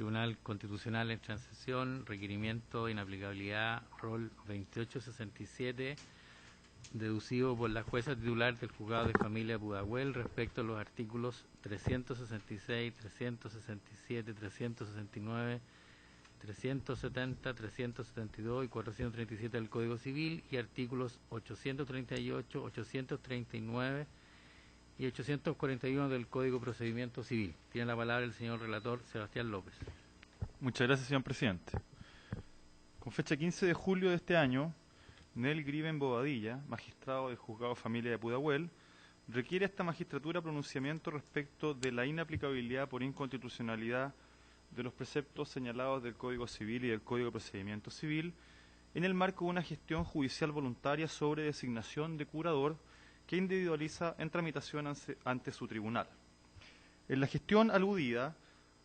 Tribunal Constitucional en transición, requerimiento de inaplicabilidad, rol 2867, deducido por la jueza titular del Juzgado de Familia Pudahuel respecto a los artículos 366, 367, 369, 370, 372 y 437 del Código Civil y artículos 838, 839 y 841 del Código Procedimiento Civil. Tiene la palabra el señor relator Sebastián López. Muchas gracias, señor presidente. Con fecha 15 de julio de este año, Nel Griven Bobadilla, magistrado del Juzgado de Familia de Pudahuel, requiere a esta magistratura pronunciamiento respecto de la inaplicabilidad por inconstitucionalidad de los preceptos señalados del Código Civil y del Código de Procedimiento Civil en el marco de una gestión judicial voluntaria sobre designación de curador que individualiza en tramitación ante su tribunal. En la gestión aludida,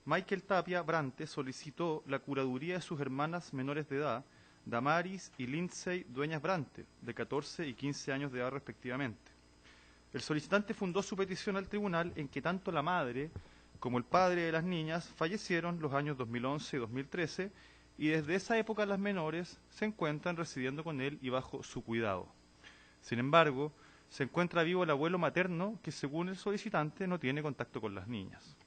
Michael Tapia Brante solicitó la curaduría de sus hermanas menores de edad, Damaris y Lindsay Dueñas Brante, de 14 y 15 años de edad respectivamente. El solicitante fundó su petición al tribunal en que tanto la madre como el padre de las niñas fallecieron los años 2011 y 2013 y desde esa época las menores se encuentran residiendo con él y bajo su cuidado. Sin embargo, se encuentra vivo el abuelo materno que, según el solicitante, no tiene contacto con las niñas.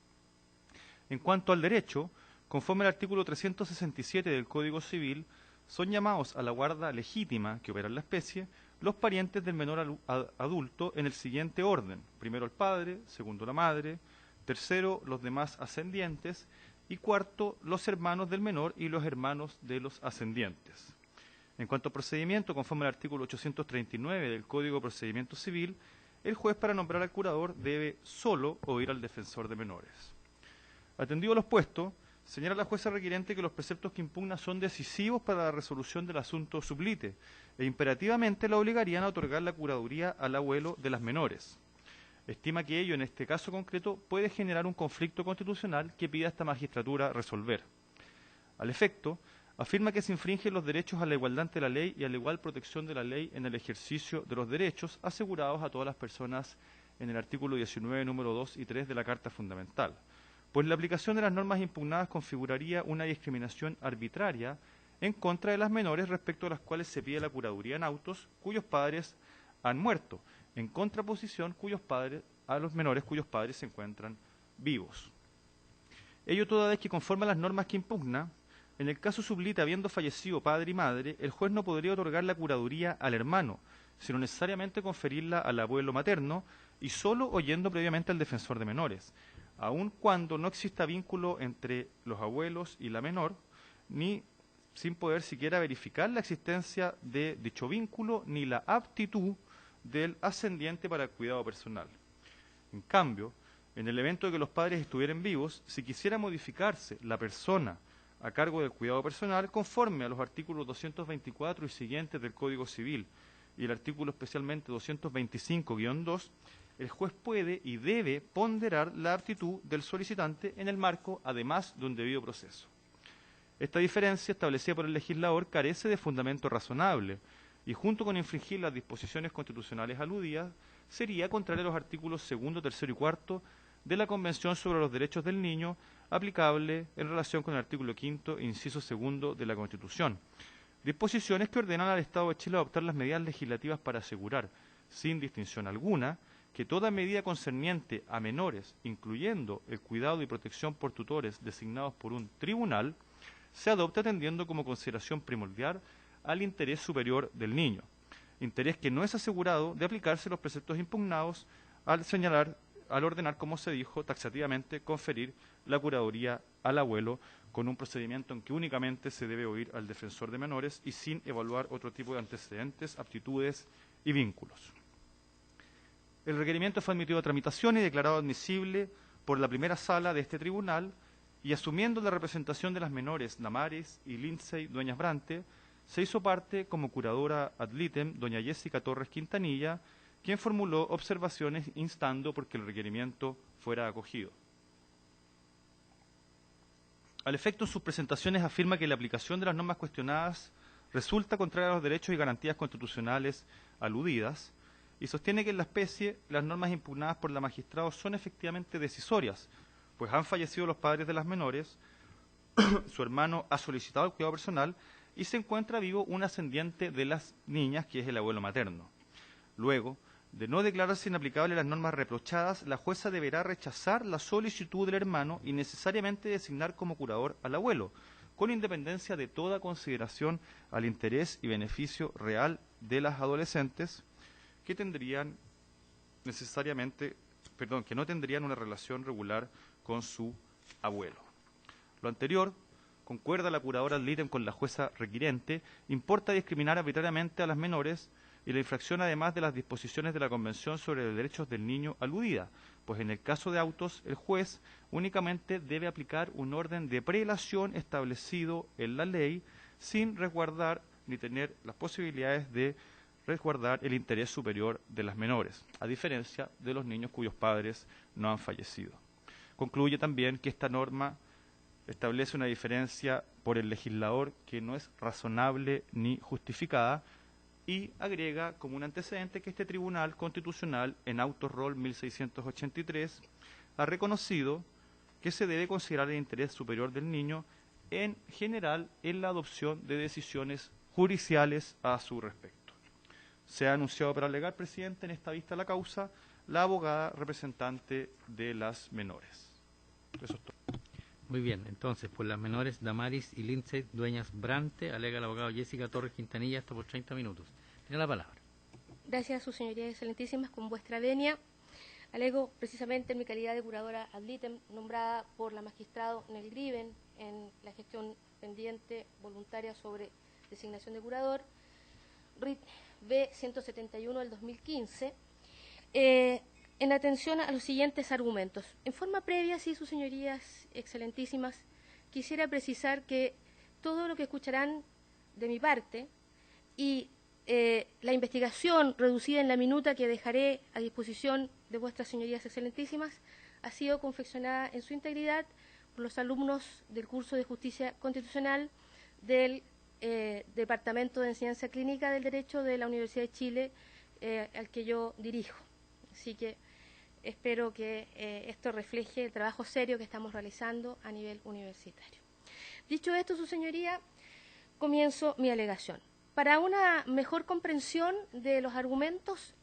En cuanto al derecho, conforme al artículo 367 del Código Civil, son llamados a la guarda legítima que opera en la especie los parientes del menor adulto en el siguiente orden: primero el padre, segundo la madre, tercero los demás ascendientes y cuarto los hermanos del menor y los hermanos de los ascendientes. En cuanto al procedimiento, conforme al artículo 839 del Código de Procedimiento Civil, el juez para nombrar al curador debe solo oír al defensor de menores. Atendido lo expuesto, señala la jueza requiriente que los preceptos que impugna son decisivos para la resolución del asunto sublite e imperativamente la obligarían a otorgar la curaduría al abuelo de las menores. Estima que ello, en este caso concreto, puede generar un conflicto constitucional que pida a esta magistratura resolver. Al efecto, afirma que se infringen los derechos a la igualdad ante la ley y a la igual protección de la ley en el ejercicio de los derechos asegurados a todas las personas en el artículo 19, número 2 y 3 de la Carta Fundamental, pues la aplicación de las normas impugnadas configuraría una discriminación arbitraria en contra de las menores respecto a las cuales se pide la curaduría en autos cuyos padres han muerto, en contraposición a los menores cuyos padres se encuentran vivos. Ello toda vez que, conforme a las normas que impugna, en el caso sublite, habiendo fallecido padre y madre, el juez no podría otorgar la curaduría al hermano, sino necesariamente conferirla al abuelo materno y solo oyendo previamente al defensor de menores, aun cuando no exista vínculo entre los abuelos y la menor, ni sin poder siquiera verificar la existencia de dicho vínculo ni la aptitud del ascendiente para el cuidado personal. En cambio, en el evento de que los padres estuvieran vivos, si quisiera modificarse la persona a cargo del cuidado personal, conforme a los artículos 224 y siguientes del Código Civil y el artículo especialmente 225-2, el juez puede y debe ponderar la aptitud del solicitante en el marco, además, de un debido proceso. Esta diferencia, establecida por el legislador, carece de fundamento razonable y, junto con infringir las disposiciones constitucionales aludidas, sería contraria a los artículos 2, 3 y 4 de la Convención sobre los Derechos del Niño, aplicable en relación con el artículo 5, inciso 2 de la Constitución. Disposiciones que ordenan al Estado de Chile adoptar las medidas legislativas para asegurar, sin distinción alguna, que toda medida concerniente a menores, incluyendo el cuidado y protección por tutores designados por un tribunal, se adopte atendiendo como consideración primordial al interés superior del niño, interés que no es asegurado de aplicarse los preceptos impugnados al ordenar, como se dijo taxativamente, conferir la curaduría al abuelo con un procedimiento en que únicamente se debe oír al defensor de menores y sin evaluar otro tipo de antecedentes, aptitudes y vínculos. El requerimiento fue admitido a tramitación y declarado admisible por la primera sala de este tribunal, y asumiendo la representación de las menores Damaris y Lindsay Dueñas Brante, se hizo parte como curadora ad litem doña Jessica Torres Quintanilla, quien formuló observaciones instando porque el requerimiento fuera acogido. Al efecto, en sus presentaciones afirma que la aplicación de las normas cuestionadas resulta contraria a los derechos y garantías constitucionales aludidas, y sostiene que en la especie las normas impugnadas por la magistrada son efectivamente decisorias, pues han fallecido los padres de las menores, su hermano ha solicitado el cuidado personal y se encuentra vivo un ascendiente de las niñas, que es el abuelo materno. Luego, de no declararse inaplicables las normas reprochadas, la jueza deberá rechazar la solicitud del hermano y necesariamente designar como curador al abuelo, con independencia de toda consideración al interés y beneficio real de las adolescentes que tendrían que no tendrían una relación regular con su abuelo. Lo anterior, concuerda la curadora ad litem con la jueza requirente, importa discriminar arbitrariamente a las menores y la infracción además de las disposiciones de la Convención sobre los Derechos del Niño aludida, pues en el caso de autos el juez únicamente debe aplicar un orden de prelación establecido en la ley sin resguardar ni tener las posibilidades de resguardar el interés superior de las menores, a diferencia de los niños cuyos padres no han fallecido. Concluye también que esta norma establece una diferencia por el legislador que no es razonable ni justificada, y agrega como un antecedente que este Tribunal Constitucional, en Autos Rol 1683, ha reconocido que se debe considerar el interés superior del niño en general en la adopción de decisiones judiciales a su respecto. Se ha anunciado para alegar, presidente, en esta vista de la causa, la abogada representante de las menores. Eso es todo. Muy bien, entonces, por las menores Damaris y Lindsay Dueñas Brante, alega el abogado Jessica Torres Quintanilla, hasta por 30 minutos. Tiene la palabra. Gracias, sus señorías excelentísimas, con vuestra venia. Alego precisamente en mi calidad de curadora ad litem, nombrada por la magistrado Nel Griven en la gestión pendiente voluntaria sobre designación de curador, RIT B 171 del 2015, en atención a los siguientes argumentos. En forma previa, sí, sus señorías excelentísimas, quisiera precisar que todo lo que escucharán de mi parte y la investigación reducida en la minuta que dejaré a disposición de vuestras señorías excelentísimas ha sido confeccionada en su integridad por los alumnos del curso de Justicia Constitucional del Departamento de Enseñanza Clínica del Derecho de la Universidad de Chile, al que yo dirijo. Así que espero que esto refleje el trabajo serio que estamos realizando a nivel universitario. Dicho esto, su señoría, comienzo mi alegación. Para una mejor comprensión de los argumentos,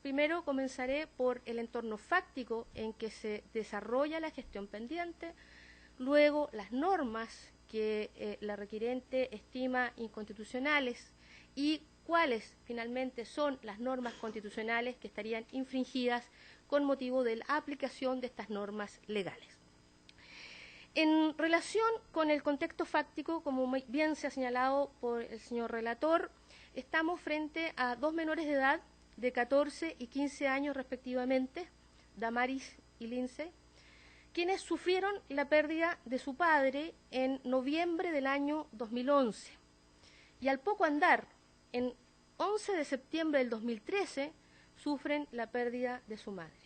primero comenzaré por el entorno fáctico en que se desarrolla la gestión pendiente, luego las normas que la requirente estima inconstitucionales y cuáles finalmente son las normas constitucionales que estarían infringidas con motivo de la aplicación de estas normas legales. En relación con el contexto fáctico, como bien se ha señalado por el señor relator, estamos frente a dos menores de edad de 14 y 15 años respectivamente, Damaris y Lindsay, quienes sufrieron la pérdida de su padre en noviembre del año 2011. Y al poco andar, en 11 de septiembre del 2013, sufren la pérdida de su madre.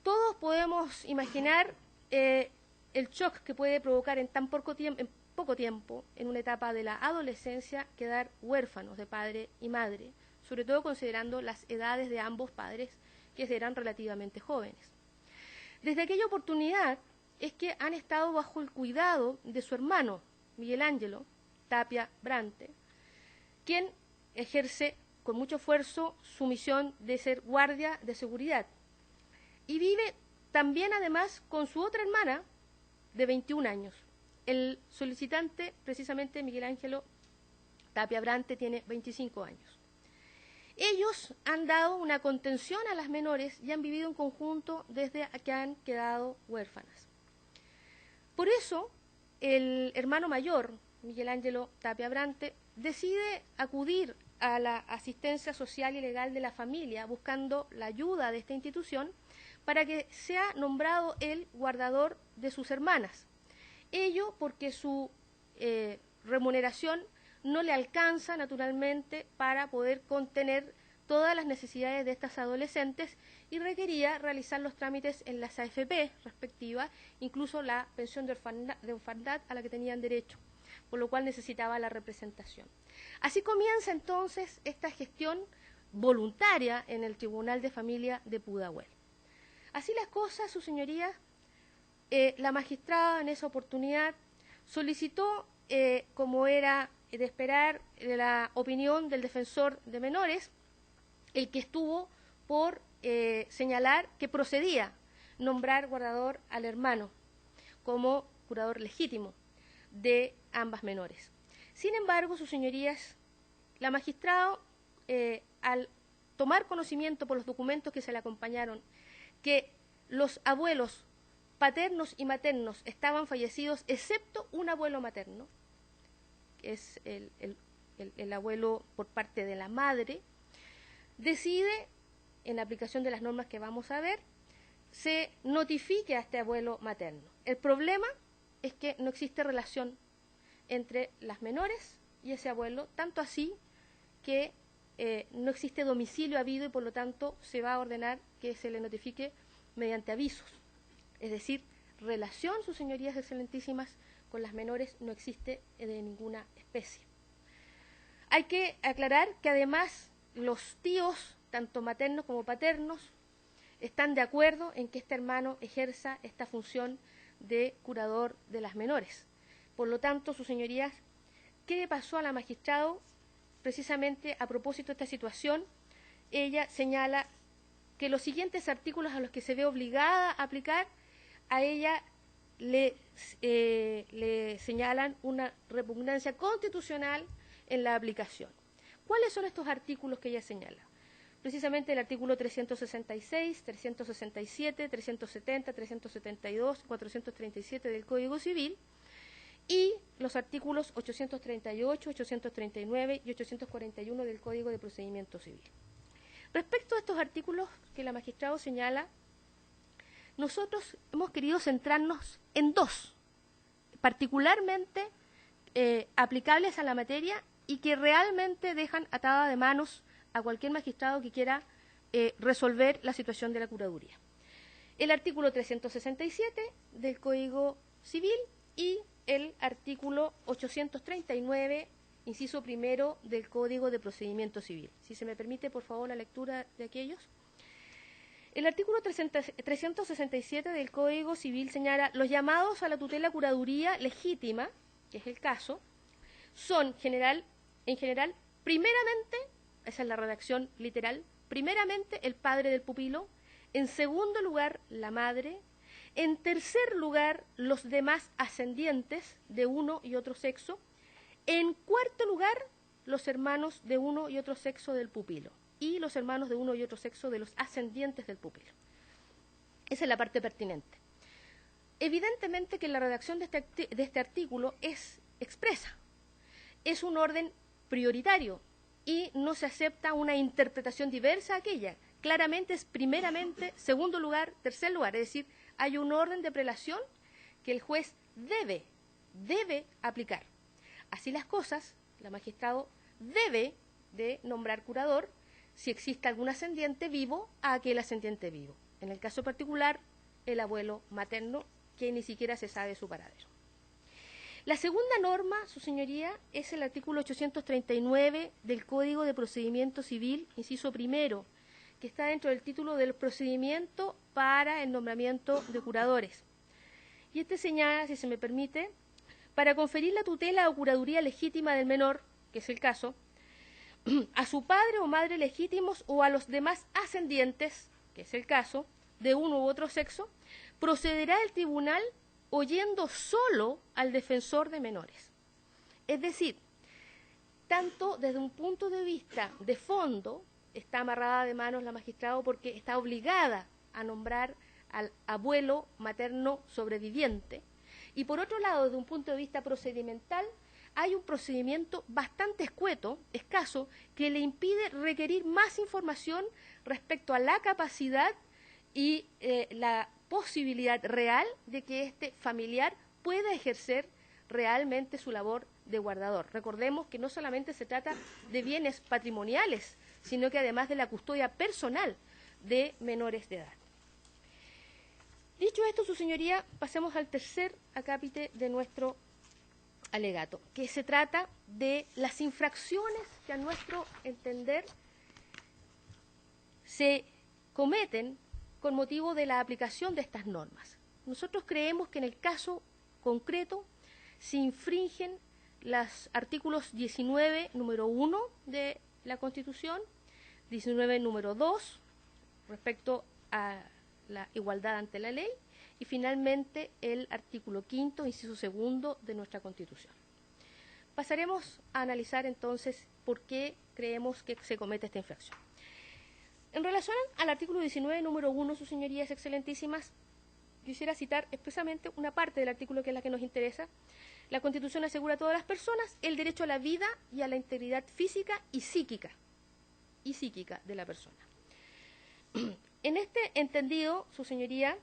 Todos podemos imaginar el shock que puede provocar en tan poco tiempo, en una etapa de la adolescencia, quedar huérfanos de padre y madre, sobre todo considerando las edades de ambos padres, que eran relativamente jóvenes. Desde aquella oportunidad es que han estado bajo el cuidado de su hermano, Miguel Ángelo Tapia Brante, quien ejerce con mucho esfuerzo su misión de ser guardia de seguridad. Y vive también, además, con su otra hermana de 21 años. El solicitante, precisamente Miguel Ángelo Tapia Brante, tiene 25 años. Ellos han dado una contención a las menores y han vivido en conjunto desde que han quedado huérfanas. Por eso, el hermano mayor, Miguel Ángelo Tapia Brante, decide acudir a la asistencia social y legal de la familia, buscando la ayuda de esta institución para que sea nombrado el guardador de sus hermanas. Ello porque su remuneración no le alcanza, naturalmente, para poder contener todas las necesidades de estas adolescentes y requería realizar los trámites en las AFP respectivas, incluso la pensión de orfandad a la que tenían derecho, por lo cual necesitaba la representación. Así comienza entonces esta gestión voluntaria en el Tribunal de Familia de Pudahuel. Así las cosas, su señoría, la magistrada en esa oportunidad solicitó, como era de esperar, la opinión del defensor de menores, el que estuvo por señalar que procedía nombrar guardador al hermano como curador legítimo de ambas menores. Sin embargo, sus señorías, la magistrada, al tomar conocimiento por los documentos que se le acompañaron, que los abuelos paternos y maternos estaban fallecidos, excepto un abuelo materno, que es el abuelo por parte de la madre, decide, en aplicación de las normas que vamos a ver, se notifique a este abuelo materno. El problema es que no existe relación entre las menores y ese abuelo, tanto así que no existe domicilio habido y por lo tanto se va a ordenar que se le notifique mediante avisos. Es decir, relación, sus señorías excelentísimas, con las menores no existe de ninguna especie. Hay que aclarar que además los tíos, tanto maternos como paternos, están de acuerdo en que este hermano ejerza esta función de curador de las menores. Por lo tanto, sus señorías, ¿qué le pasó a la magistrada? Precisamente a propósito de esta situación, ella señala que los siguientes artículos a los que se ve obligada a aplicar, a ella le señalan una repugnancia constitucional en la aplicación. ¿Cuáles son estos artículos que ella señala? Precisamente el artículo 366, 367, 370, 372, 437 del Código Civil y los artículos 838, 839 y 841 del Código de Procedimiento Civil. Respecto a estos artículos que la magistrada señala, nosotros hemos querido centrarnos en dos, particularmente aplicables a la materia y que realmente dejan atada de manos a cualquier magistrado que quiera resolver la situación de la curaduría. El artículo 367 del Código Civil y el artículo 839, inciso primero, del Código de Procedimiento Civil. Si se me permite, por favor, la lectura de aquellos. El artículo 367 del Código Civil señala: los llamados a la tutela curaduría legítima, que es el caso, son en general, primeramente, esa es la redacción literal, primeramente el padre del pupilo, en segundo lugar la madre, en tercer lugar los demás ascendientes de uno y otro sexo, en cuarto lugar los hermanos de uno y otro sexo del pupilo y los hermanos de uno y otro sexo de los ascendientes del pupilo. Esa es la parte pertinente. Evidentemente que la redacción de este artículo es expresa, es un orden prioritario y no se acepta una interpretación diversa a aquella. Claramente es primeramente, segundo lugar, tercer lugar, es decir, hay un orden de prelación que el juez debe aplicar. Así las cosas, la magistrada debe de nombrar curador si existe algún ascendiente vivo a aquel ascendiente vivo. En el caso particular, el abuelo materno, que ni siquiera se sabe su paradero. La segunda norma, su señoría, es el artículo 839 del Código de Procedimiento Civil, inciso primero, que está dentro del título del procedimiento para el nombramiento de curadores. Y este señala, si se me permite, para conferir la tutela o curaduría legítima del menor, que es el caso, a su padre o madre legítimos o a los demás ascendientes, que es el caso, de uno u otro sexo, procederá el tribunal oyendo solo al defensor de menores. Es decir, tanto desde un punto de vista de fondo, está amarrada de manos la magistrada porque está obligada a nombrar al abuelo materno sobreviviente. Y por otro lado, desde un punto de vista procedimental, hay un procedimiento bastante escaso, que le impide requerir más información respecto a la capacidad y la posibilidad real de que este familiar pueda ejercer realmente su labor de guardador. Recordemos que no solamente se trata de bienes patrimoniales, sino que además de la custodia personal de menores de edad. Dicho esto, su señoría, pasemos al tercer acápite de nuestro alegato, que se trata de las infracciones que a nuestro entender se cometen con motivo de la aplicación de estas normas. nosotros creemos que en el caso concreto se infringen los artículos 19, número 1 de la Constitución, 19, número 2, respecto a la igualdad ante la ley, y finalmente el artículo 5º, inciso 2 de nuestra Constitución. Pasaremos a analizar entonces por qué creemos que se comete esta infracción. En relación al artículo 19, número 1, sus señorías excelentísimas, quisiera citar expresamente una parte del artículo que es la que nos interesa. La Constitución asegura a todas las personas el derecho a la vida y a la integridad física y psíquica de la persona. En este entendido, su señoría,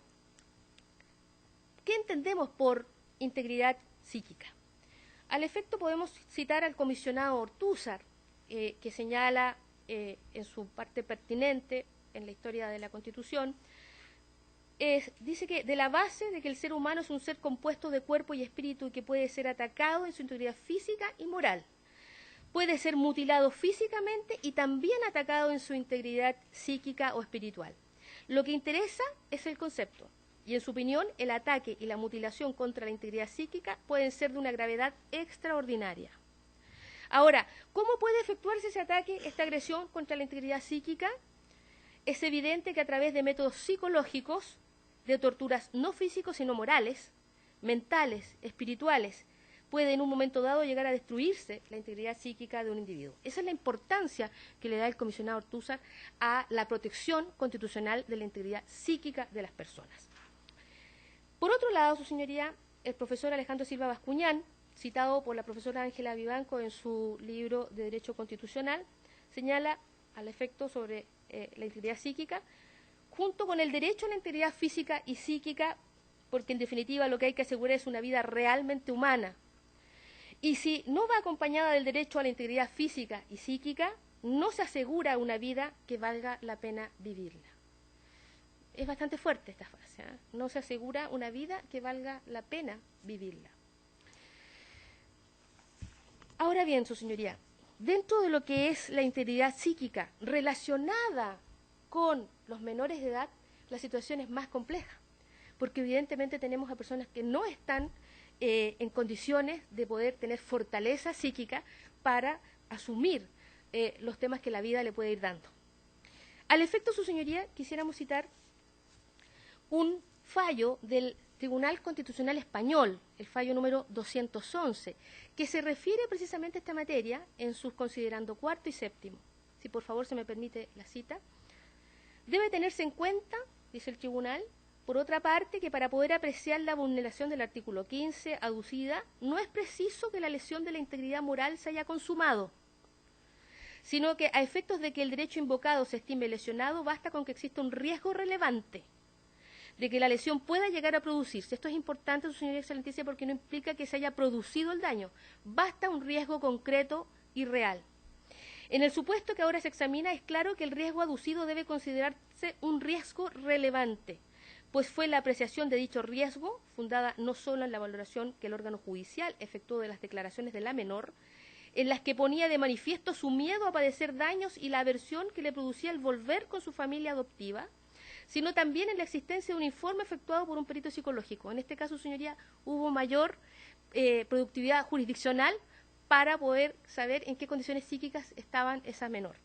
¿qué entendemos por integridad psíquica? Al efecto podemos citar al comisionado Ortúzar, que señala en su parte pertinente en la historia de la Constitución, dice que de la base de que el ser humano es un ser compuesto de cuerpo y espíritu y que puede ser atacado en su integridad física y moral, puede ser mutilado físicamente y también atacado en su integridad psíquica o espiritual. Lo que interesa es el concepto, y en su opinión el ataque y la mutilación contra la integridad psíquica pueden ser de una gravedad extraordinaria. Ahora, ¿cómo puede efectuarse ese ataque, esta agresión contra la integridad psíquica? Es evidente que a través de métodos psicológicos, de torturas no físicos sino morales, mentales, espirituales, puede en un momento dado llegar a destruirse la integridad psíquica de un individuo. Esa es la importancia que le da el comisionado Ortúzar a la protección constitucional de la integridad psíquica de las personas. Por otro lado, su señoría, el profesor Alejandro Silva Bascuñán, citado por la profesora Ángela Vivanco en su libro de Derecho Constitucional, señala al efecto sobre la integridad psíquica, junto con el derecho a la integridad física y psíquica, porque en definitiva lo que hay que asegurar es una vida realmente humana. Y si no va acompañada del derecho a la integridad física y psíquica, no se asegura una vida que valga la pena vivirla. Es bastante fuerte esta frase, ¿eh? No se asegura una vida que valga la pena vivirla. Ahora bien, su señoría, dentro de lo que es la integridad psíquica relacionada con los menores de edad, la situación es más compleja, porque evidentemente tenemos a personas que no están en condiciones de poder tener fortaleza psíquica para asumir los temas que la vida le puede ir dando. Al efecto, su señoría, quisiéramos citar un fallo del Tribunal Constitucional Español, el fallo número 211, que se refiere precisamente a esta materia en sus considerando cuarto y séptimo. Si por favor se me permite la cita. Debe tenerse en cuenta, dice el tribunal, por otra parte, que para poder apreciar la vulneración del artículo 15 aducida, no es preciso que la lesión de la integridad moral se haya consumado, sino que a efectos de que el derecho invocado se estime lesionado, basta con que exista un riesgo relevante de que la lesión pueda llegar a producirse. Esto es importante, su señoría excelentísima, porque no implica que se haya producido el daño. Basta un riesgo concreto y real. En el supuesto que ahora se examina, es claro que el riesgo aducido debe considerarse un riesgo relevante, pues fue la apreciación de dicho riesgo, fundada no solo en la valoración que el órgano judicial efectuó de las declaraciones de la menor, en las que ponía de manifiesto su miedo a padecer daños y la aversión que le producía el volver con su familia adoptiva, sino también en la existencia de un informe efectuado por un perito psicológico. En este caso, señoría, hubo mayor productividad jurisdiccional para poder saber en qué condiciones psíquicas estaban esa menor.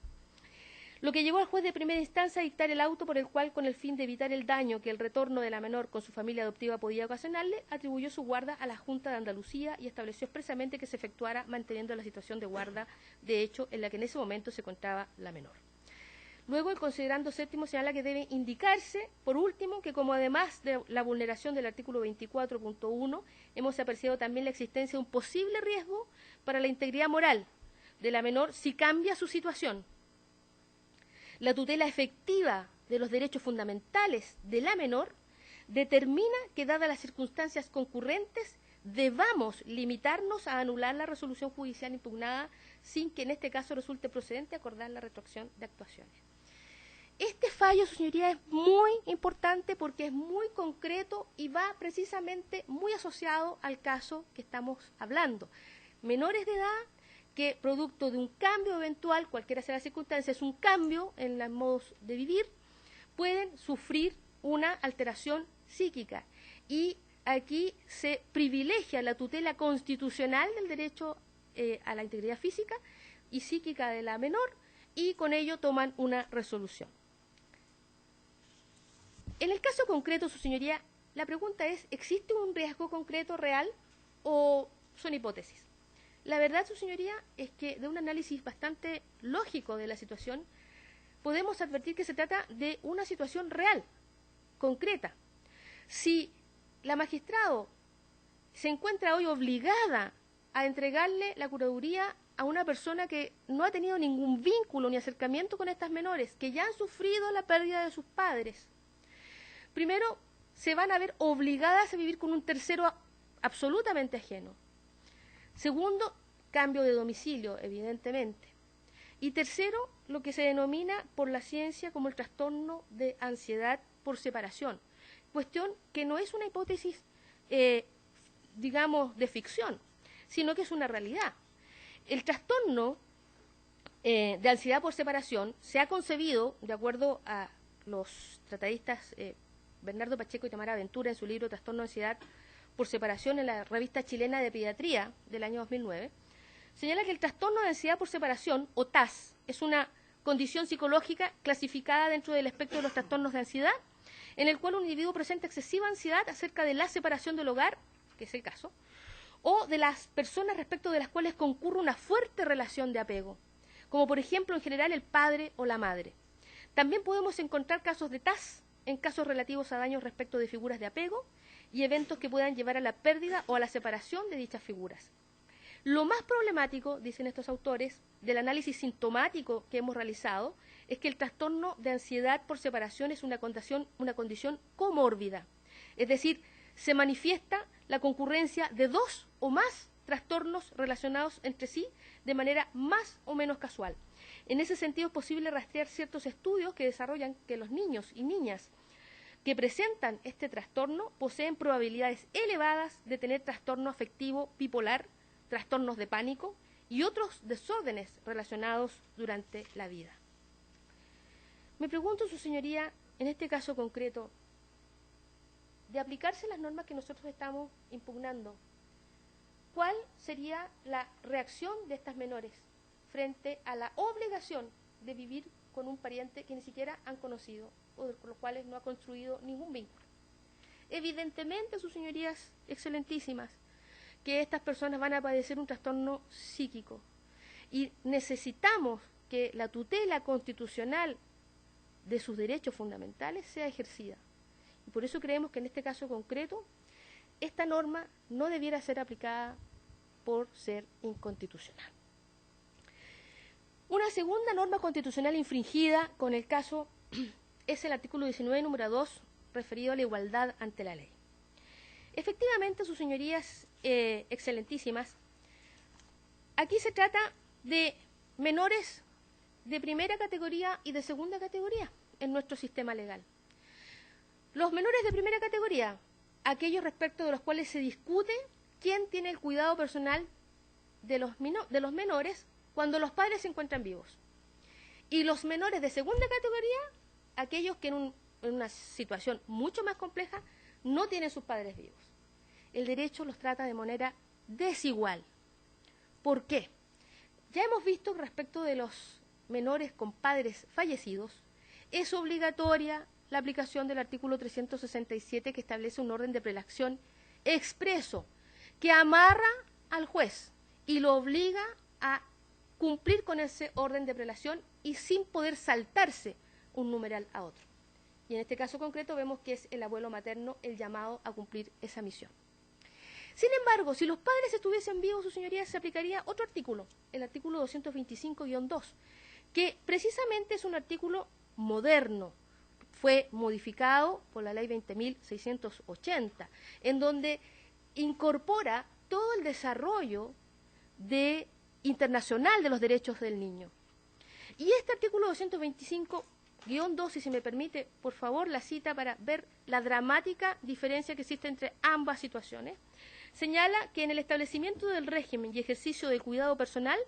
Lo que llevó al juez de primera instancia a dictar el auto por el cual, con el fin de evitar el daño que el retorno de la menor con su familia adoptiva podía ocasionarle, atribuyó su guarda a la Junta de Andalucía y estableció expresamente que se efectuara manteniendo la situación de guarda, de hecho, en la que en ese momento se encontraba la menor. Luego, el considerando séptimo señala que debe indicarse, por último, que como además de la vulneración del artículo 24.1, hemos apreciado también la existencia de un posible riesgo para la integridad moral de la menor si cambia su situación. La tutela efectiva de los derechos fundamentales de la menor determina que, dadas las circunstancias concurrentes, debamos limitarnos a anular la resolución judicial impugnada sin que en este caso resulte procedente acordar la retroacción de actuaciones. Este fallo, su señoría, es muy importante porque es muy concreto y va precisamente muy asociado al caso que estamos hablando. Menores de edad que, producto de un cambio eventual, cualquiera sea la circunstancia, es un cambio en los modos de vivir, pueden sufrir una alteración psíquica. Y aquí se privilegia la tutela constitucional del derecho a la integridad física y psíquica de la menor, y con ello toman una resolución. En el caso concreto, su señoría, la pregunta es, ¿existe un riesgo concreto real o son hipótesis? La verdad, su señoría, es que de un análisis bastante lógico de la situación, podemos advertir que se trata de una situación real, concreta. Si la magistrado se encuentra hoy obligada a entregarle la curaduría a una persona que no ha tenido ningún vínculo ni acercamiento con estas menores, que ya han sufrido la pérdida de sus padres, primero, se van a ver obligadas a vivir con un tercero absolutamente ajeno. Segundo, cambio de domicilio, evidentemente. Y tercero, lo que se denomina por la ciencia como el trastorno de ansiedad por separación. Cuestión que no es una hipótesis, digamos, de ficción, sino que es una realidad. El trastorno de ansiedad por separación se ha concebido, de acuerdo a los tratadistas Bernardo Pacheco y Tamara Ventura en su libro Trastorno de ansiedad por separación en la revista chilena de pediatría del año 2009, señala que el trastorno de ansiedad por separación, o TAS, es una condición psicológica clasificada dentro del espectro de los trastornos de ansiedad, en el cual un individuo presenta excesiva ansiedad acerca de la separación del hogar, que es el caso, o de las personas respecto de las cuales concurre una fuerte relación de apego, como por ejemplo en general el padre o la madre. También podemos encontrar casos de TAS en casos relativos a daños respecto de figuras de apego y eventos que puedan llevar a la pérdida o a la separación de dichas figuras. Lo más problemático, dicen estos autores, del análisis sintomático que hemos realizado, es que el trastorno de ansiedad por separación es una condición comórbida, es decir, se manifiesta la concurrencia de dos o más trastornos relacionados entre sí de manera más o menos casual. En ese sentido es posible rastrear ciertos estudios que desarrollan que los niños y niñas que presentan este trastorno poseen probabilidades elevadas de tener trastorno afectivo bipolar, trastornos de pánico y otros desórdenes relacionados durante la vida. Me pregunto, su señoría, en este caso concreto, de aplicarse las normas que nosotros estamos impugnando, ¿cuál sería la reacción de estas menores frente a la obligación de vivir con un pariente que ni siquiera han conocido o con los cuales no ha construido ningún vínculo? Evidentemente, sus señorías excelentísimas, que estas personas van a padecer un trastorno psíquico y necesitamos que la tutela constitucional de sus derechos fundamentales sea ejercida. Y por eso creemos que en este caso concreto, esta norma no debiera ser aplicada por ser inconstitucional. Una segunda norma constitucional infringida con el caso es el artículo 19, número 2, referido a la igualdad ante la ley. Efectivamente, sus señorías excelentísimas, aquí se trata de menores de primera categoría y de segunda categoría en nuestro sistema legal. Los menores de primera categoría, aquellos respecto de los cuales se discute quién tiene el cuidado personal de los menores cuando los padres se encuentran vivos. Y los menores de segunda categoría, aquellos que en una situación mucho más compleja no tienen sus padres vivos. El derecho los trata de manera desigual. ¿Por qué? Ya hemos visto que respecto de los menores con padres fallecidos, es obligatoria la aplicación del artículo 367 que establece un orden de prelación expreso que amarra al juez y lo obliga a cumplir con ese orden de prelación y sin poder saltarse un numeral a otro. Y en este caso concreto vemos que es el abuelo materno el llamado a cumplir esa misión. Sin embargo, si los padres estuviesen vivos, su señoría, se aplicaría otro artículo, el artículo 225-2, que precisamente es un artículo moderno. Fue modificado por la ley 20.680, en donde incorpora todo el desarrollo internacional de los derechos del niño. Y este artículo 225-2, si se me permite, por favor, la cita para ver la dramática diferencia que existe entre ambas situaciones, señala que en el establecimiento del régimen y ejercicio del cuidado personal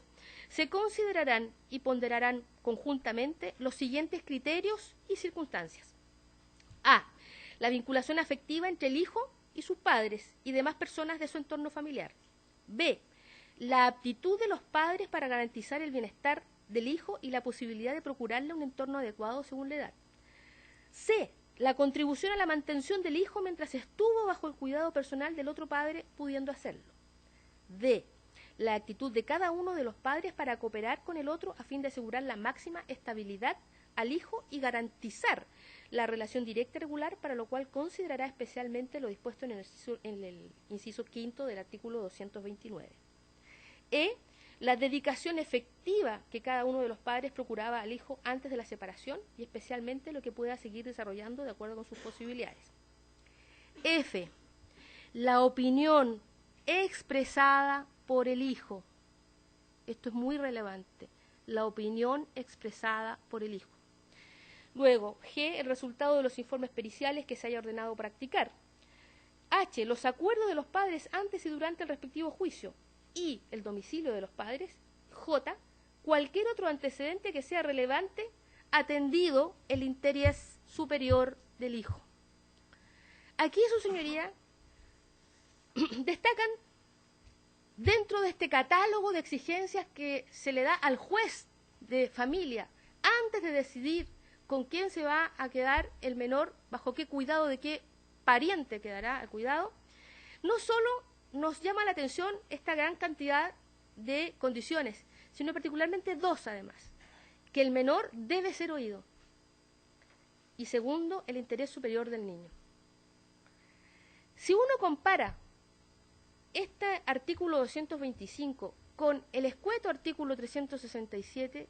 se considerarán y ponderarán conjuntamente los siguientes criterios y circunstancias. A. la vinculación afectiva entre el hijo y sus padres y demás personas de su entorno familiar. B, la aptitud de los padres para garantizar el bienestar del hijo y la posibilidad de procurarle un entorno adecuado según la edad. C, la contribución a la mantención del hijo mientras estuvo bajo el cuidado personal del otro padre, pudiendo hacerlo. D, la actitud de cada uno de los padres para cooperar con el otro a fin de asegurar la máxima estabilidad al hijo y garantizar la relación directa y regular, para lo cual considerará especialmente lo dispuesto en el inciso quinto del artículo 229. E, la dedicación efectiva que cada uno de los padres procuraba al hijo antes de la separación y especialmente lo que pueda seguir desarrollando de acuerdo con sus posibilidades. F, la opinión expresada por el hijo. Esto es muy relevante. La opinión expresada por el hijo. Luego, G, el resultado de los informes periciales que se haya ordenado practicar. H, los acuerdos de los padres antes y durante el respectivo juicio. Y el domicilio de los padres. J, cualquier otro antecedente que sea relevante, atendido el interés superior del hijo. Aquí, su señoría, destacan dentro de este catálogo de exigencias que se le da al juez de familia antes de decidir con quién se va a quedar el menor, bajo qué cuidado, de qué pariente quedará al cuidado, no solo nos llama la atención esta gran cantidad de condiciones, sino particularmente dos además: que el menor debe ser oído y segundo, el interés superior del niño. Si uno compara este artículo 225 con el escueto artículo 367,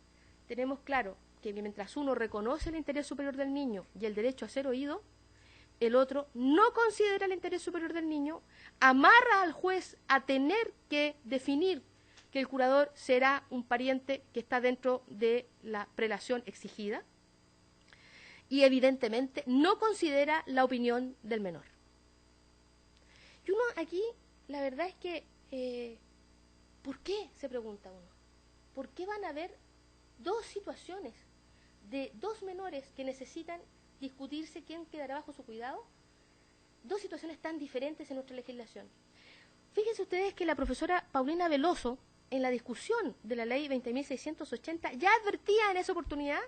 tenemos claro que mientras uno reconoce el interés superior del niño y el derecho a ser oído, el otro no considera el interés superior del niño, amarra al juez a tener que definir que el curador será un pariente que está dentro de la prelación exigida y evidentemente no considera la opinión del menor. Y uno aquí, la verdad es que, ¿por qué? Se pregunta uno. ¿Por qué van a haber dos situaciones de dos menores que necesitan discutirse quién quedará bajo su cuidado? Dos situaciones tan diferentes en nuestra legislación. Fíjense ustedes que la profesora Paulina Veloso, en la discusión de la ley 20.680, ya advertía en esa oportunidad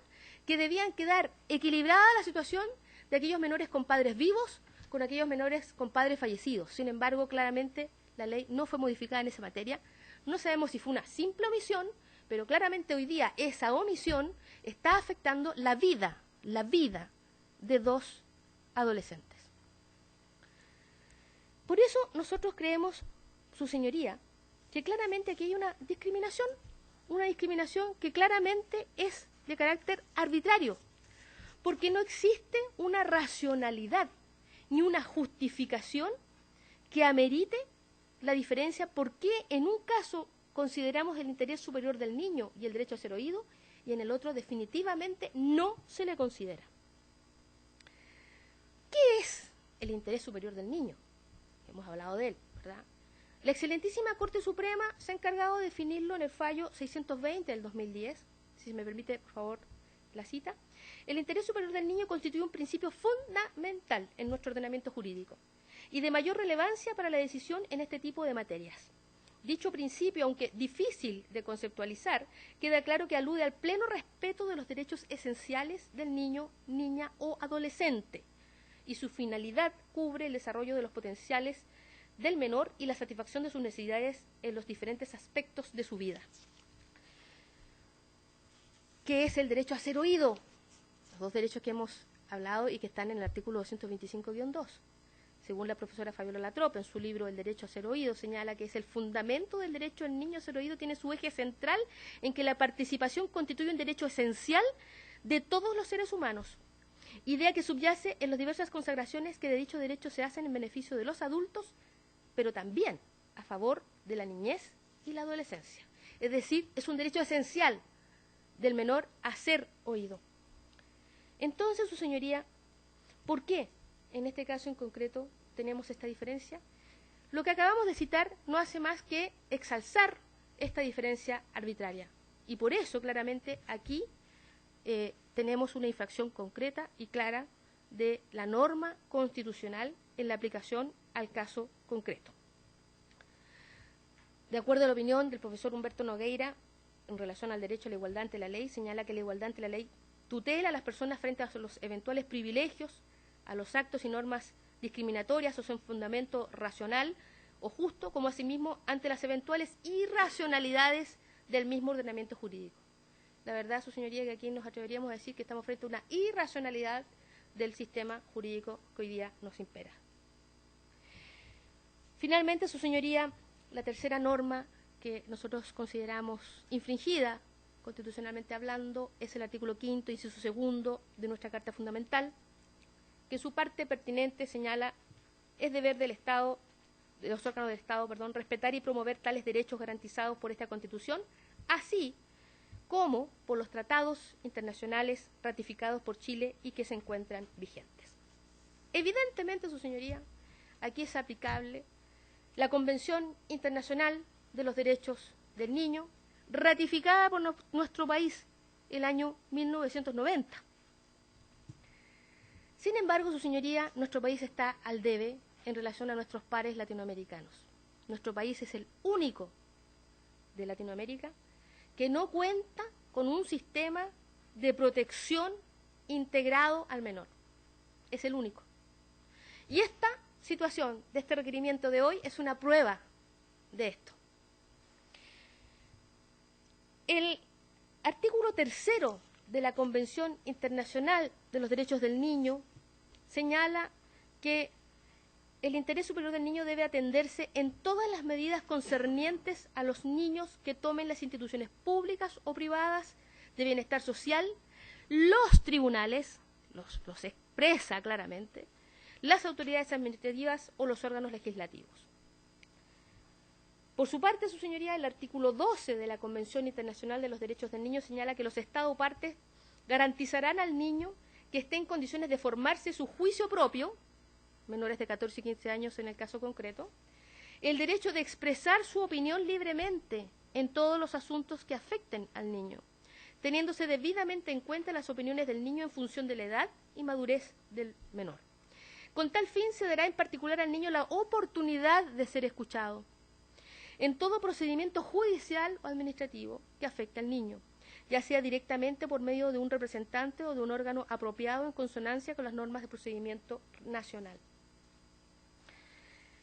que debían quedar equilibrada la situación de aquellos menores con padres vivos con aquellos menores con padres fallecidos. Sin embargo, claramente la ley no fue modificada en esa materia. No sabemos si fue una simple omisión, pero claramente hoy día esa omisión está afectando la vida de dos adolescentes. Por eso nosotros creemos, su señoría, que claramente aquí hay una discriminación que claramente es de carácter arbitrario, porque no existe una racionalidad ni una justificación que amerite la diferencia por qué en un caso consideramos el interés superior del niño y el derecho a ser oído y en el otro definitivamente no se le considera. ¿Qué es el interés superior del niño? Hemos hablado de él, ¿verdad? La excelentísima Corte Suprema se ha encargado de definirlo en el fallo 620 del 2010, si se me permite, por favor, la cita. El interés superior del niño constituye un principio fundamental en nuestro ordenamiento jurídico y de mayor relevancia para la decisión en este tipo de materias. Dicho principio, aunque difícil de conceptualizar, queda claro que alude al pleno respeto de los derechos esenciales del niño, niña o adolescente, y su finalidad cubre el desarrollo de los potenciales del menor y la satisfacción de sus necesidades en los diferentes aspectos de su vida. ¿Qué es el derecho a ser oído? Los dos derechos que hemos hablado y que están en el artículo 225-2. Según la profesora Fabiola Latrope, en su libro El derecho a ser oído, señala que es el fundamento del derecho del niño a ser oído, tiene su eje central en que la participación constituye un derecho esencial de todos los seres humanos, idea que subyace en las diversas consagraciones que de dicho derecho se hacen en beneficio de los adultos, pero también a favor de la niñez y la adolescencia. Es decir, es un derecho esencial del menor a ser oído. Entonces, su señoría, ¿por qué en este caso en concreto tenemos esta diferencia? Lo que acabamos de citar no hace más que exalzar esta diferencia arbitraria. Y por eso, claramente, aquí tenemos una infracción concreta y clara de la norma constitucional en la aplicación al caso concreto. De acuerdo a la opinión del profesor Humberto Nogueira, en relación al derecho a la igualdad ante la ley, señala que la igualdad ante la ley tutela a las personas frente a los eventuales privilegios, a los actos y normas discriminatorias o sin fundamento racional o justo, como asimismo ante las eventuales irracionalidades del mismo ordenamiento jurídico. La verdad, su señoría, que aquí nos atreveríamos a decir que estamos frente a una irracionalidad del sistema jurídico que hoy día nos impera. Finalmente, su señoría, la tercera norma que nosotros consideramos infringida, constitucionalmente hablando, es el artículo 5º, inciso 2 de nuestra Carta Fundamental, que su parte pertinente señala es deber del Estado, de los órganos del Estado, respetar y promover tales derechos garantizados por esta Constitución, así como por los tratados internacionales ratificados por Chile y que se encuentran vigentes. Evidentemente, su señoría, aquí es aplicable la Convención Internacional de los Derechos del Niño, ratificada por nuestro país el año 1990. Sin embargo, su señoría, nuestro país está al debe en relación a nuestros pares latinoamericanos. Nuestro país es el único de Latinoamérica que no cuenta con un sistema de protección integrado al menor. Es el único. Y esta situación de este requerimiento de hoy es una prueba de esto. El artículo 3 de la Convención Internacional de los Derechos del Niño señala que el interés superior del niño debe atenderse en todas las medidas concernientes a los niños que tomen las instituciones públicas o privadas de bienestar social, los tribunales, los expresa claramente, las autoridades administrativas o los órganos legislativos. Por su parte, su señoría, el artículo 12 de la Convención Internacional de los Derechos del Niño señala que los Estados partes garantizarán al niño que esté en condiciones de formarse su juicio propio, menores de 14 y 15 años en el caso concreto, el derecho de expresar su opinión libremente en todos los asuntos que afecten al niño, teniéndose debidamente en cuenta las opiniones del niño en función de la edad y madurez del menor. Con tal fin se dará en particular al niño la oportunidad de ser escuchado en todo procedimiento judicial o administrativo que afecte al niño, ya sea directamente por medio de un representante o de un órgano apropiado en consonancia con las normas de procedimiento nacional.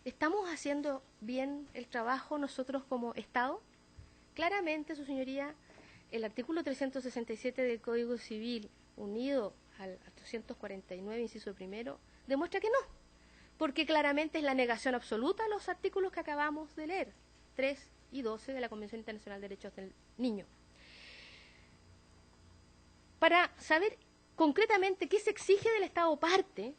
¿Estamos haciendo bien el trabajo nosotros como Estado? Claramente, su señoría, el artículo 367 del Código Civil, unido al 349, inciso primero, demuestra que no, porque claramente es la negación absoluta a los artículos que acabamos de leer, 3 y 12 de la Convención Internacional de Derechos del Niño. Para saber concretamente qué se exige del Estado parte,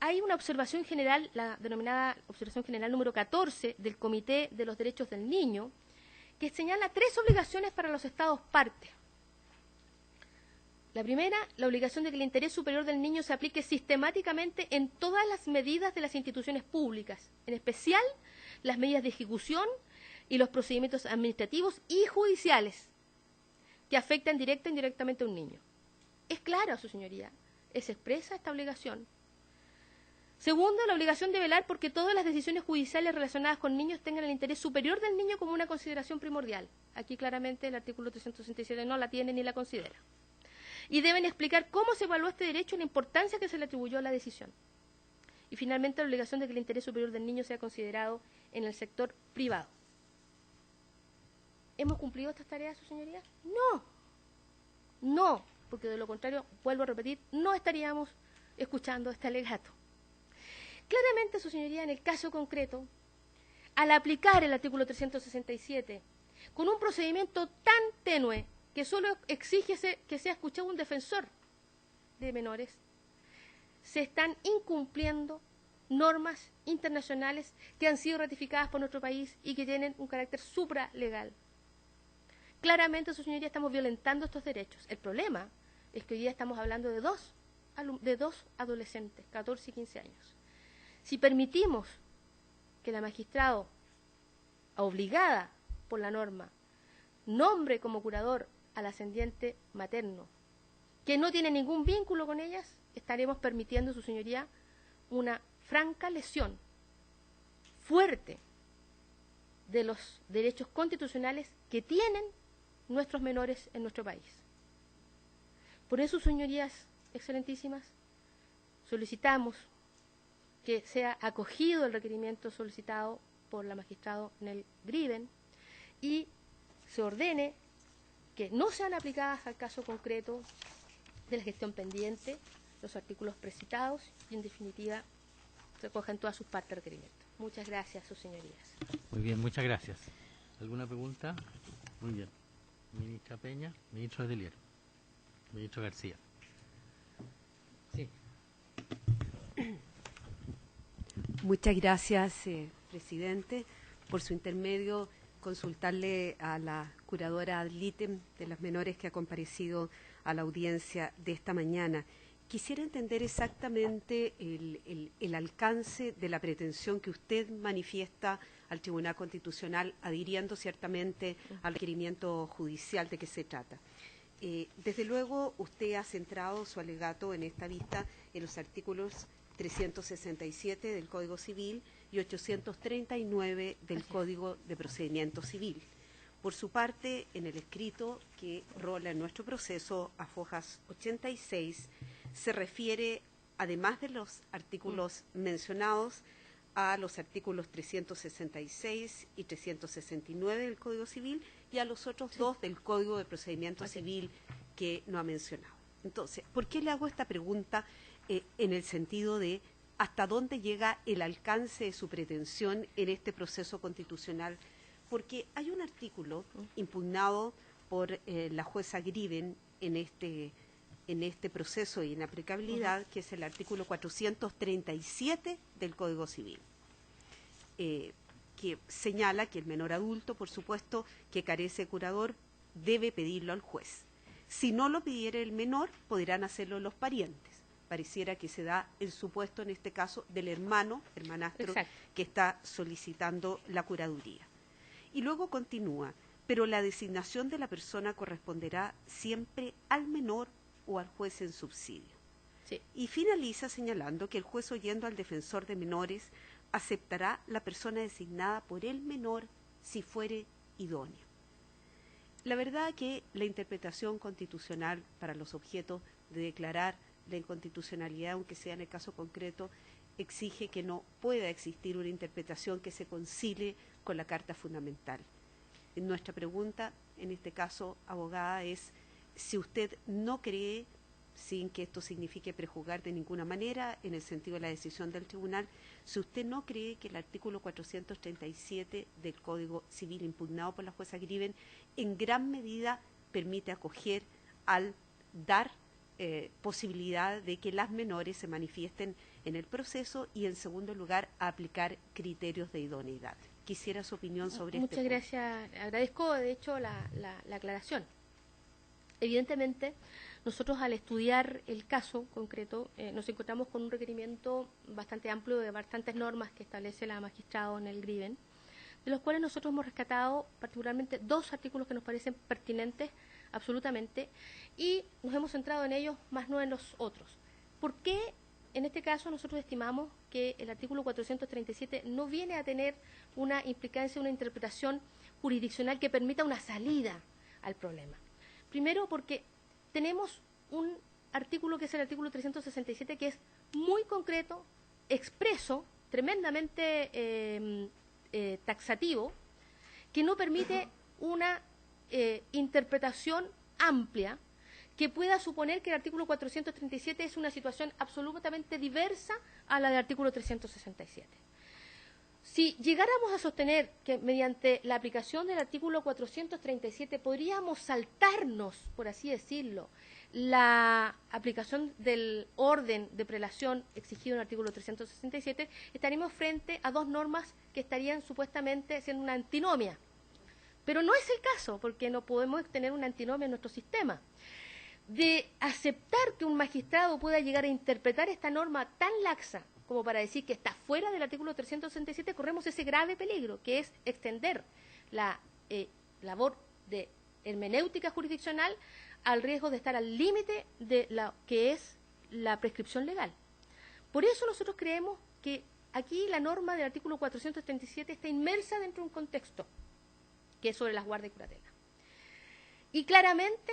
hay una observación general, la denominada observación general número 14 del Comité de los Derechos del Niño, que señala 3 obligaciones para los Estados partes. La primera, la obligación de que el interés superior del niño se aplique sistemáticamente en todas las medidas de las instituciones públicas, en especial las medidas de ejecución y los procedimientos administrativos y judiciales que afectan directa e indirectamente a un niño. Es clara, su señoría, se expresa esta obligación. Segundo, la obligación de velar porque todas las decisiones judiciales relacionadas con niños tengan el interés superior del niño como una consideración primordial. Aquí claramente el artículo 367 no la tiene ni la considera. Y deben explicar cómo se evaluó este derecho y la importancia que se le atribuyó a la decisión. Y finalmente, la obligación de que el interés superior del niño sea considerado en el sector privado. ¿Hemos cumplido estas tareas, su señoría? No. No, porque de lo contrario, vuelvo a repetir, no estaríamos escuchando este alegato. Claramente, su señoría, en el caso concreto, al aplicar el artículo 367 con un procedimiento tan tenue que solo exige que sea escuchado un defensor de menores, se están incumpliendo normas internacionales que han sido ratificadas por nuestro país y que tienen un carácter supralegal. Claramente, su señoría, estamos violentando estos derechos. El problema es que hoy día estamos hablando de dos adolescentes, 14 y 15 años. Si permitimos que la magistrada, obligada por la norma, nombre como curador al ascendiente materno, que no tiene ningún vínculo con ellas, estaremos permitiendo, su señoría, una franca lesión fuerte de los derechos constitucionales que tienen nuestros menores en nuestro país. Por eso, señorías excelentísimas, solicitamos que sea acogido el requerimiento solicitado por la magistrada Nel Griven y se ordene que no sean aplicadas al caso concreto de la gestión pendiente los artículos precitados y, en definitiva, recojan todas sus partes de requerimiento. Muchas gracias, sus señorías. Muy bien, muchas gracias. ¿Alguna pregunta? Muy bien. Ministra Peña, ministro Letelier, ministro García. Sí. Muchas gracias, presidente. Por su intermedio, consultarle a la curadora ad litem de las menores que ha comparecido a la audiencia de esta mañana. Quisiera entender exactamente el alcance de la pretensión que usted manifiesta al Tribunal Constitucional, adhiriendo ciertamente al requerimiento judicial de que se trata. Desde luego, usted ha centrado su alegato en esta vista en los artículos 367 del Código Civil y 839 del Código de Procedimiento Civil. Por su parte, en el escrito que rola en nuestro proceso, a fojas 86, se refiere, además de los artículos mencionados, a los artículos 366 y 369 del Código Civil y a los otros dos del Código de Procedimiento Civil que no ha mencionado. Entonces, ¿por qué le hago esta pregunta en el sentido de hasta dónde llega el alcance de su pretensión en este proceso constitucional? Porque hay un artículo impugnado por la jueza Griven en este proceso de inaplicabilidad, que es el artículo 437 del Código Civil, que señala que el menor adulto, por supuesto, que carece de curador, debe pedirlo al juez. Si no lo pidiera el menor, podrán hacerlo los parientes. Pareciera que se da el supuesto, en este caso, del hermanastro, exacto, que está solicitando la curaduría. Y luego continúa, pero la designación de la persona corresponderá siempre al menor o al juez en subsidio. Sí. Y finaliza señalando que el juez, oyendo al defensor de menores, aceptará la persona designada por el menor si fuere idóneo. La verdad que la interpretación constitucional para los objetos de declarar la inconstitucionalidad, aunque sea en el caso concreto, exige que no pueda existir una interpretación que se concilie con la Carta Fundamental. Nuestra pregunta, en este caso, abogada, es si usted no cree, sin que esto signifique prejuzgar de ninguna manera, en el sentido de la decisión del tribunal, si usted no cree que el artículo 437 del Código Civil impugnado por la jueza Griven en gran medida permite acoger al dar posibilidad de que las menores se manifiesten en el proceso y, en segundo lugar, a aplicar criterios de idoneidad. Quisiera su opinión sobre Muchas este gracias. Agradezco, de hecho, la aclaración. Evidentemente, nosotros al estudiar el caso concreto nos encontramos con un requerimiento bastante amplio de bastantes normas que establece la magistrada Nel Griven, de los cuales nosotros hemos rescatado particularmente dos artículos que nos parecen pertinentes absolutamente, y nos hemos centrado en ellos, más no en los otros. ¿Por qué en este caso nosotros estimamos que el artículo 437 no viene a tener una implicancia, una interpretación jurisdiccional que permita una salida al problema? Primero, porque tenemos un artículo que es el artículo 367, que es muy concreto, expreso, tremendamente taxativo, que no permite una interpretación amplia que pueda suponer que el artículo 437 es una situación absolutamente diversa a la del artículo 367. Si llegáramos a sostener que mediante la aplicación del artículo 437 podríamos saltarnos, por así decirlo, la aplicación del orden de prelación exigido en el artículo 367, estaríamos frente a dos normas que estarían supuestamente siendo una antinomia. Pero no es el caso, porque no podemos tener una antinomia en nuestro sistema. De aceptar que un magistrado pueda llegar a interpretar esta norma tan laxa como para decir que está fuera del artículo 367, corremos ese grave peligro, que es extender la labor de hermenéutica jurisdiccional al riesgo de estar al límite de lo que es la prescripción legal. Por eso nosotros creemos que aquí la norma del artículo 437 está inmersa dentro de un contexto que es sobre las guardas y curatela. Y claramente,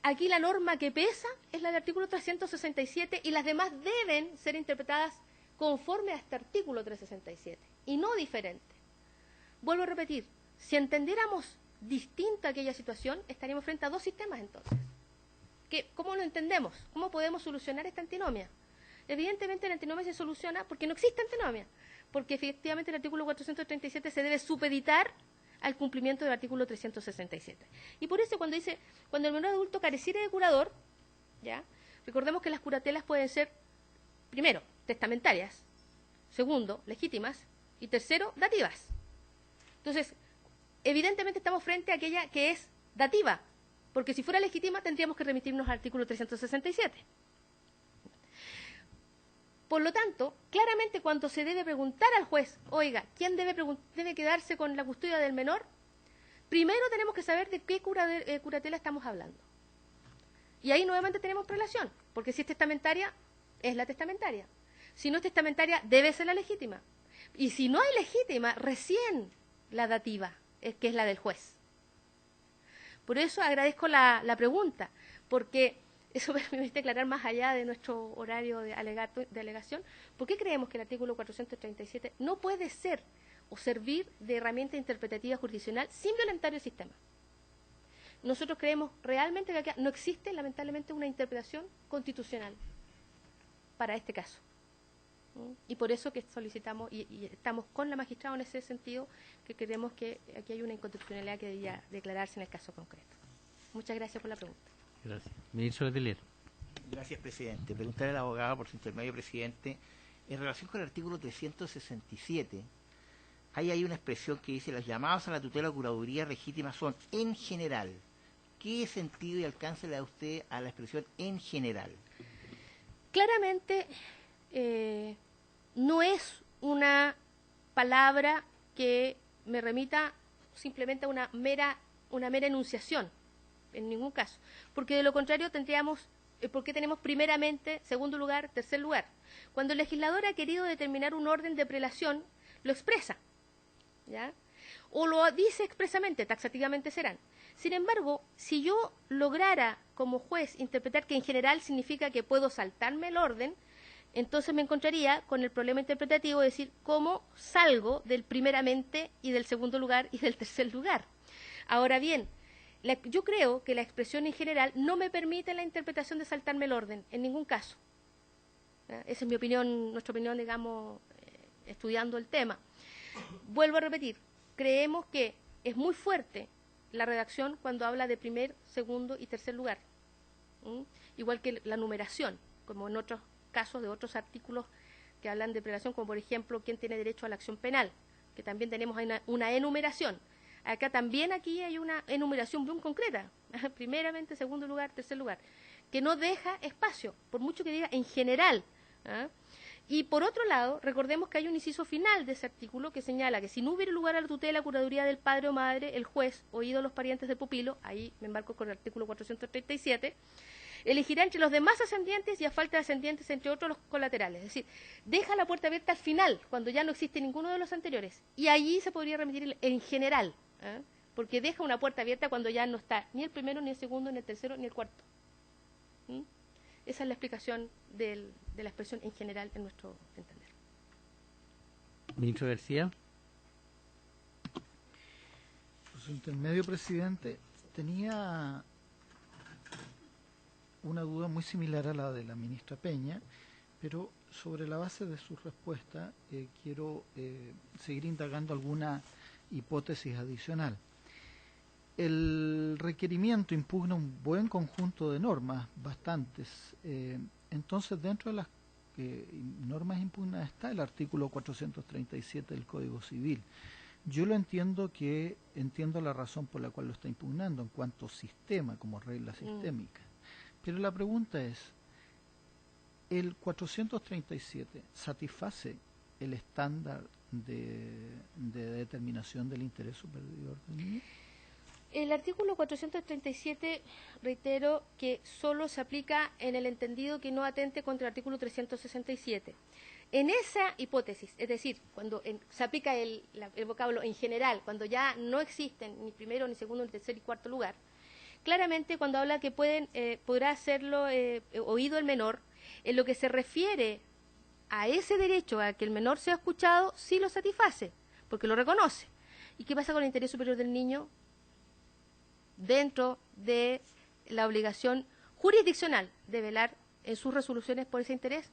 aquí la norma que pesa es la del artículo 367 y las demás deben ser interpretadas conforme a este artículo 367 y no diferente. Vuelvo a repetir, si entendiéramos distinta aquella situación, estaríamos frente a dos sistemas entonces. ¿Cómo lo entendemos? ¿Cómo podemos solucionar esta antinomia? Evidentemente la antinomia se soluciona porque no existe antinomia, porque efectivamente el artículo 437 se debe supeditar al cumplimiento del artículo 367. Y por eso cuando dice, cuando el menor adulto careciera de curador, ¿ya? Recordemos que las curatelas pueden ser, primero, testamentarias, segundo, legítimas, y tercero, dativas. Entonces, evidentemente estamos frente a aquella que es dativa, porque si fuera legítima tendríamos que remitirnos al artículo 367. Por lo tanto, claramente cuando se debe preguntar al juez, oiga, ¿quién debe quedarse con la custodia del menor? Primero tenemos que saber de qué curatela estamos hablando. Y ahí nuevamente tenemos relación, porque si es testamentaria, es la testamentaria. Si no es testamentaria, debe ser la legítima. Y si no hay legítima, recién la dativa, que es la del juez. Por eso agradezco la pregunta, porque eso me permite aclarar más allá de nuestro horario de alegación. ¿Por qué creemos que el artículo 437 no puede ser o servir de herramienta interpretativa jurisdiccional sin violentar el sistema? Nosotros creemos realmente que acá no existe, lamentablemente, una interpretación constitucional para este caso. Y por eso que solicitamos y estamos con la magistrada en ese sentido, que creemos que aquí hay una inconstitucionalidad que debería declararse en el caso concreto. Muchas gracias por la pregunta. Gracias. Ministro Letelier. Gracias, presidente. Preguntarle al abogado, por su intermedio, presidente, en relación con el artículo 367, ahí hay una expresión que dice: las llamadas a la tutela o curaduría legítima son en general. ¿Qué sentido y alcance le da usted a la expresión en general? Claramente no es una palabra que me remita simplemente a una mera enunciación, en ningún caso, porque de lo contrario tendríamos, porque tenemos primeramente, segundo lugar, tercer lugar. Cuando el legislador ha querido determinar un orden de prelación, lo expresa, ¿ya? O lo dice expresamente, taxativamente serán. Sin embargo, si yo lograra como juez interpretar que en general significa que puedo saltarme el orden, entonces me encontraría con el problema interpretativo de decir cómo salgo del primeramente y del segundo lugar y del tercer lugar. Ahora bien, yo creo que la expresión en general no me permite la interpretación de saltarme el orden, en ningún caso. Esa es mi opinión, nuestra opinión, digamos, estudiando el tema. Vuelvo a repetir, creemos que es muy fuerte la redacción cuando habla de primer, segundo y tercer lugar. Igual que la numeración, como en otros casos de otros artículos que hablan de prelación, como por ejemplo, quién tiene derecho a la acción penal, que también tenemos una enumeración. Acá también aquí hay una enumeración bien concreta, primeramente, segundo lugar, tercer lugar, que no deja espacio, por mucho que diga en general. Y por otro lado, recordemos que hay un inciso final de ese artículo que señala que si no hubiera lugar a la tutela, curaduría del padre o madre, el juez, oído los parientes del pupilo, ahí me embarco con el artículo 437, elegirá entre los demás ascendientes y a falta de ascendientes, entre otros, los colaterales. Es decir, deja la puerta abierta al final, cuando ya no existe ninguno de los anteriores. Y allí se podría remitir en general, porque deja una puerta abierta cuando ya no está ni el primero, ni el segundo, ni el tercero, ni el cuarto. Esa es la explicación de la expresión en general en nuestro entender. Ministro García. Por su intermedio, presidente, tenía una duda muy similar a la de la ministra Peña, pero sobre la base de su respuesta quiero seguir indagando alguna hipótesis adicional. El requerimiento impugna un buen conjunto de normas, bastantes. Entonces, dentro de las normas impugnadas está el artículo 437 del Código Civil. Yo lo entiendo entiendo la razón por la cual lo está impugnando en cuanto a sistema, como regla sistémica. Pero la pregunta es, ¿el 437 satisface el estándar de determinación del interés superior del niño? El artículo 437, reitero que solo se aplica en el entendido que no atente contra el artículo 367. En esa hipótesis, es decir, cuando se aplica el vocablo en general, cuando ya no existen ni primero, ni segundo, ni tercer y cuarto lugar, claramente cuando habla que podrá hacerlo oído el menor, en lo que se refiere a ese derecho a que el menor sea escuchado, sí lo satisface, porque lo reconoce. ¿Y qué pasa con el interés superior del niño? Dentro de la obligación jurisdiccional de velar en sus resoluciones por ese interés.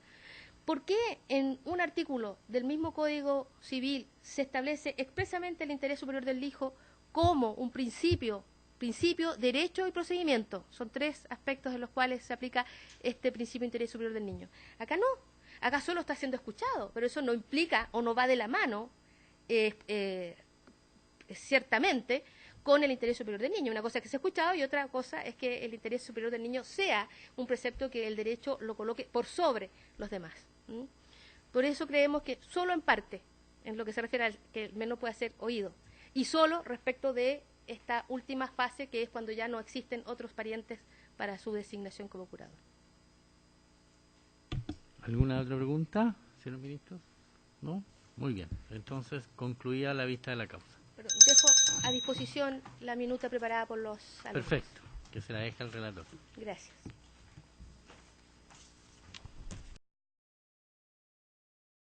¿Por qué en un artículo del mismo Código Civil se establece expresamente el interés superior del hijo como un principio, derecho y procedimiento? Son tres aspectos en los cuales se aplica este principio de interés superior del niño. Acá no, acá solo está siendo escuchado, pero eso no implica o no va de la mano, ciertamente, con el interés superior del niño. Una cosa es que se ha escuchado y otra cosa es que el interés superior del niño sea un precepto que el derecho lo coloque por sobre los demás. Por eso creemos que solo en parte, en lo que se refiere a que el menor pueda ser oído, y solo respecto de esta última fase, que es cuando ya no existen otros parientes para su designación como curador. ¿Alguna otra pregunta, señor ministro? ¿No? Muy bien. Entonces, concluida la vista de la causa. Pero dejo a disposición la minuta preparada por los alumnos. Perfecto. Que se la deje al relator. Gracias.